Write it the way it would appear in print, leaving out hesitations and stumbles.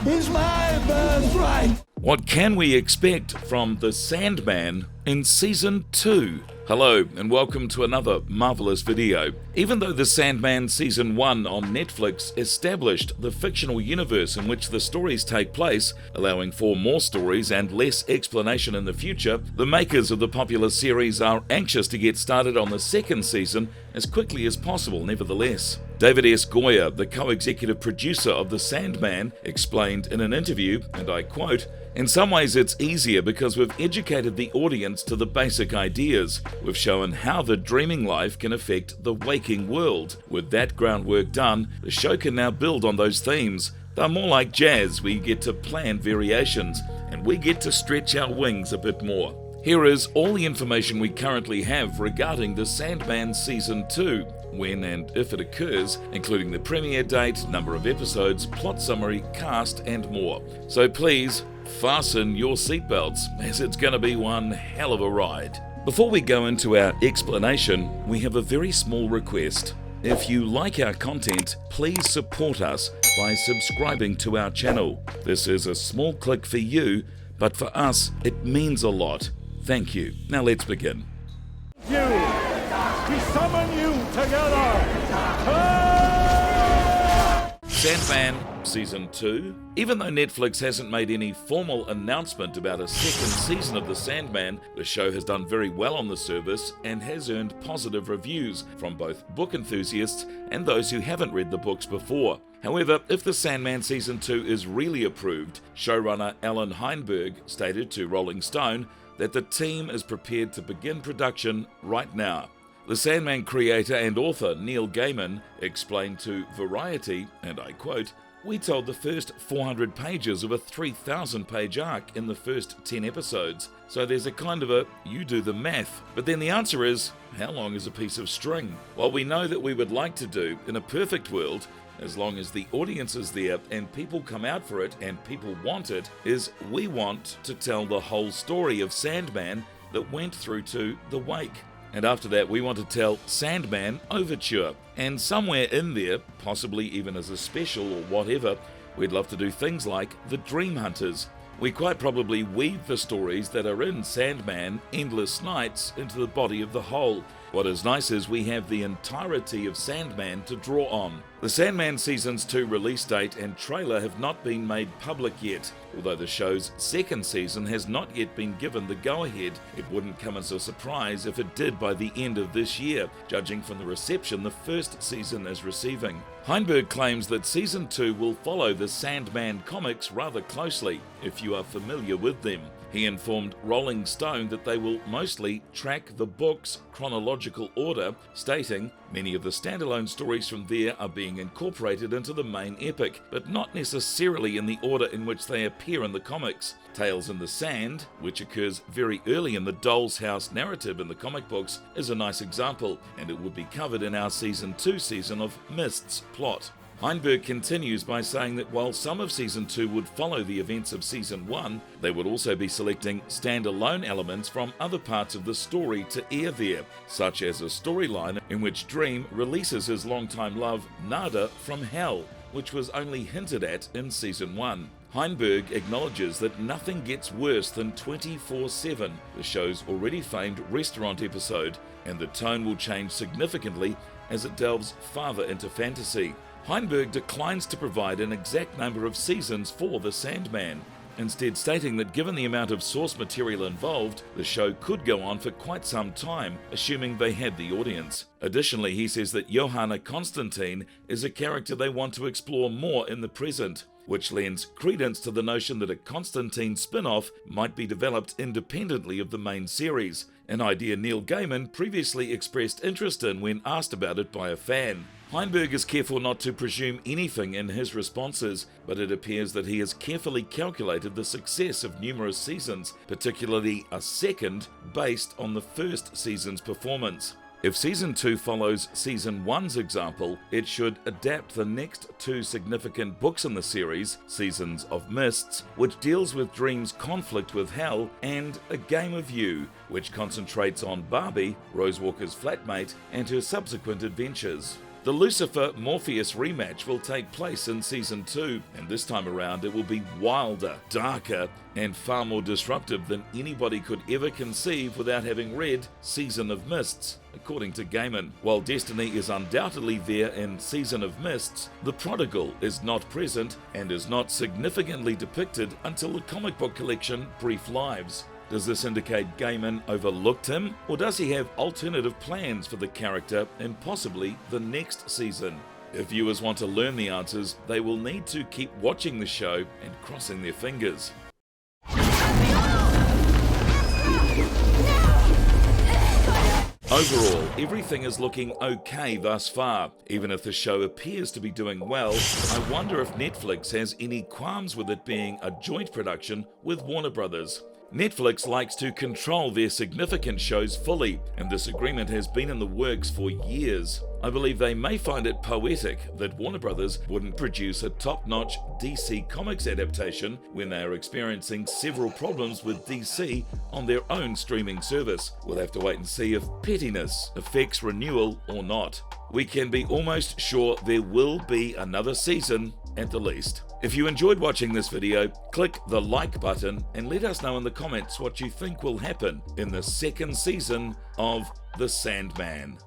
is my birthright. What can we expect from The Sandman in Season 2? Hello and welcome to another marvelous video. Even though The Sandman Season 1 on Netflix established the fictional universe in which the stories take place, allowing for more stories and less explanation in the future, the makers of the popular series are anxious to get started on the second season as quickly as possible nevertheless. David S. Goyer, the co-executive producer of The Sandman, explained in an interview, and I quote, "In some ways it's easier because we've educated the audience to the basic ideas. We've shown how the dreaming life can affect the waking world. With that groundwork done, the show can now build on those themes. They're more like jazz, where you get to plan variations, and we get to stretch our wings a bit more." Here is all the information we currently have regarding The Sandman Season 2, when and if it occurs, including the premiere date, number of episodes, plot summary, cast, and more. So please, fasten your seatbelts, as it's going to be one hell of a ride. Before we go into our explanation, we have a very small request. If you like our content, please support us by subscribing to our channel. This is a small click for you, but for us, it means a lot. Thank you. Now let's begin. We summon you together. Sandman Season 2. Even though Netflix hasn't made any formal announcement about a second season of The Sandman, the show has done very well on the service and has earned positive reviews from both book enthusiasts and those who haven't read the books before. However, if The Sandman Season 2 is really approved, showrunner Alan Heinberg stated to Rolling Stone that the team is prepared to begin production right now. The Sandman creator and author Neil Gaiman explained to Variety, and I quote, "We told the first 400 pages of a 3,000-page arc in the first 10 episodes, so there's a kind of a, you do the math. But then the answer is, how long is a piece of string? What we know that we would like to do in a perfect world, as long as the audience is there and people come out for it and people want it, is we want to tell the whole story of Sandman that went through to The Wake. And after that, we want to tell Sandman Overture. And somewhere in there, possibly even as a special or whatever, we'd love to do things like The Dream Hunters. We quite probably weave the stories that are in Sandman Endless Nights into the body of the whole. What is nice is we have the entirety of Sandman to draw on. The Sandman Seasons 2 release date and trailer have not been made public yet. Although the show's second season has not yet been given the go-ahead, it wouldn't come as a surprise if it did by the end of this year, judging from the reception the first season is receiving. Heinberg claims that Season 2 will follow the Sandman comics rather closely, if you are familiar with them. He informed Rolling Stone that they will mostly track the book's chronological order, stating, "Many of the standalone stories from there are being incorporated into the main epic, but not necessarily in the order in which they appear in the comics. Tales in the Sand, which occurs very early in the Doll's House narrative in the comic books, is a nice example, and it would be covered in our Season 2 season of Mist's plot." Heinberg continues by saying that while some of Season 2 would follow the events of Season 1, they would also be selecting standalone elements from other parts of the story to air there, such as a storyline in which Dream releases his longtime love, Nada, from hell, which was only hinted at in Season 1. Heinberg acknowledges that nothing gets worse than 24/7, the show's already famed restaurant episode, and the tone will change significantly as it delves farther into fantasy. Heinberg declines to provide an exact number of seasons for The Sandman, instead stating that given the amount of source material involved, the show could go on for quite some time, assuming they had the audience. Additionally, he says that Johanna Constantine is a character they want to explore more in the present, which lends credence to the notion that a Constantine spin-off might be developed independently of the main series, an idea Neil Gaiman previously expressed interest in when asked about it by a fan. Heinberg is careful not to presume anything in his responses, but it appears that he has carefully calculated the success of numerous seasons, particularly a second, based on the first season's performance. If Season 2 follows Season 1's example, it should adapt the next two significant books in the series, Seasons of Mists, which deals with Dream's conflict with Hell, and A Game of You, which concentrates on Barbie, Rose Walker's flatmate, and her subsequent adventures. The Lucifer-Morpheus rematch will take place in Season 2, and this time around it will be wilder, darker, and far more disruptive than anybody could ever conceive without having read Season of Mists, according to Gaiman. While Destiny is undoubtedly there in Season of Mists, the prodigal is not present and is not significantly depicted until the comic book collection Brief Lives. Does this indicate Gaiman overlooked him, or does he have alternative plans for the character in possibly the next season? If viewers want to learn the answers, they will need to keep watching the show and crossing their fingers. Overall, everything is looking okay thus far. Even if the show appears to be doing well, I wonder if Netflix has any qualms with it being a joint production with Warner Brothers. Netflix likes to control their significant shows fully, and this agreement has been in the works for years. I believe they may find it poetic that Warner Brothers wouldn't produce a top-notch DC Comics adaptation when they are experiencing several problems with DC on their own streaming service. We'll have to wait and see if pettiness affects renewal or not. We can be almost sure there will be another season at the least. If you enjoyed watching this video, click the like button and let us know in the comments what you think will happen in the second season of The Sandman.